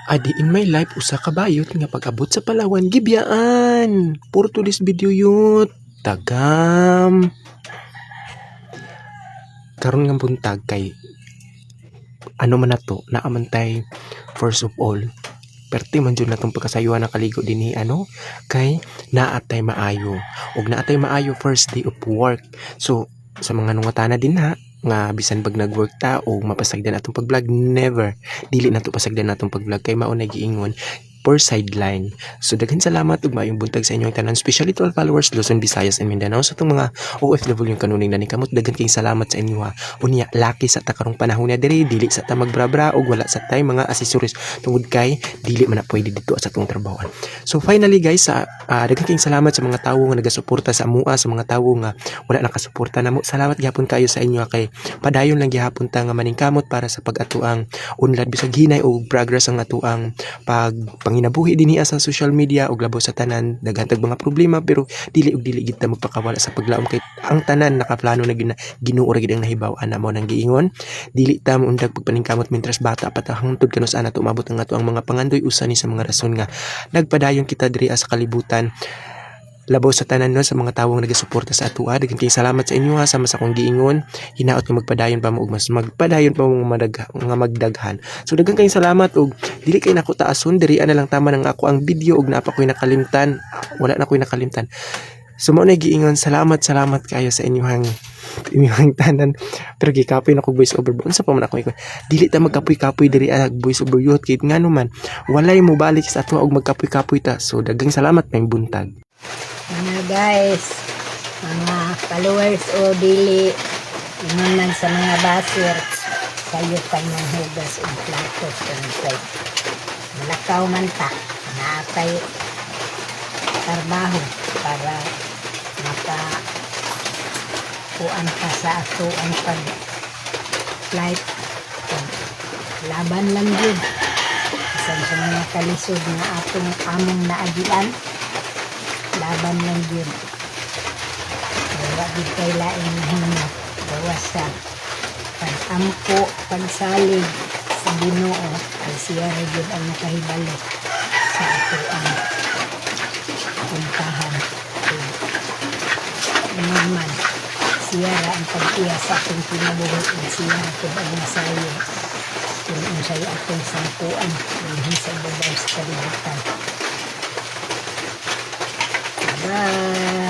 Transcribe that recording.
Adi in my life usa ka bayot nga pag-abot sa Palawan gibiyaan. For today's video yut. Tagam. Karon nga buntag kay ano man nato naamantay first of all. Perti man jud natong pagkasayuan na kaligo dinhi kay naatay maayo. Og naatay maayo first day of work. So sa mga nungotana din nga bisan pag nag-work ta o mapasagdan atong pag-vlog, never dili nato pasagdan natong pag-vlog kay mao na giingon per sideline. So daghan salamat ug maayong buntag sa inyong tanan, especially to all followers Luzon, Visayas and Mindanao. So itong mga OFW yung kanuning nanikamot, daghan kayong salamat sa inyo unya laki sa takarong panahon na diri, dili sa ta magbrabra og wala sa tay mga accessories tungod kay dili man na pwede dito sa atong trabahoan. So finally guys, daghan kayong salamat sa mga tawo nga nagasuporta sa amua, sa mga tawo nga wala nakasuporta namo. Salamat gyapon kayo sa inyo kay padayon lang gyapon ta nga maningkamot para sa pag-atuang unlad bisag hinay o progress ang atuang panginabuhi dinhi sa social media og labaw sa tanan. Daghan tag mga problema pero dili gid ta magpakawala sa paglaom kay ang tanan nakaplano na Ginoo ra gid ang nahibaw-an namo nang giingon dili ta moundag pagpaningkamot mintras bata pa ta hangtod kanos ana to umabot ang atuang mga pangandoy usa ni sa mga rason nga nagpadayon kita diri sa kalibutan. Labaw sa tanan no sa mga tawong nagasuporta sa atua, daghan kayong salamat sa inyo sama sa akong giingon. Hinaot nga magpadayon pa mo og mas magpadayon pa mo nga magdaghan. So daghan kayong salamat og dili kay nako taason diri na lang tama nang ako ang video og naapa ko'y nakalimtan. Wala na ko'y nakalimtan. So mao na giingon salamat kayo sa inyong tanan. Pero gikapoy na ko voice over. Unsa pa man ako dili ta magkapoy-kapoy diri voice over youth kay ngano man walay mo balik sa atua og magkapoy-kapoy ta. So daghang salamat may buntag. Mga guys, mga followers o dili inunan sa mga basir kayo ng hugas o platos kay malakaw man ta naatay trabaho para makakuan ka sa ato ang pag flight laban lang yun isang sa mga kalisod na atong among naagian laban lang yun. Wala din kay laing hinap. Gawas sa pag-ampo, pagsalig sa Ginoo ay siya rin yun ang nakahibalo sa ato ang puntahan. Ano man, siya ra ang pag-iya sa atong kinabuhi at siya ra ito ang nasayo. Kung ang sayo atong sampuan, hindi sa babaw sa kalibutan. Bye.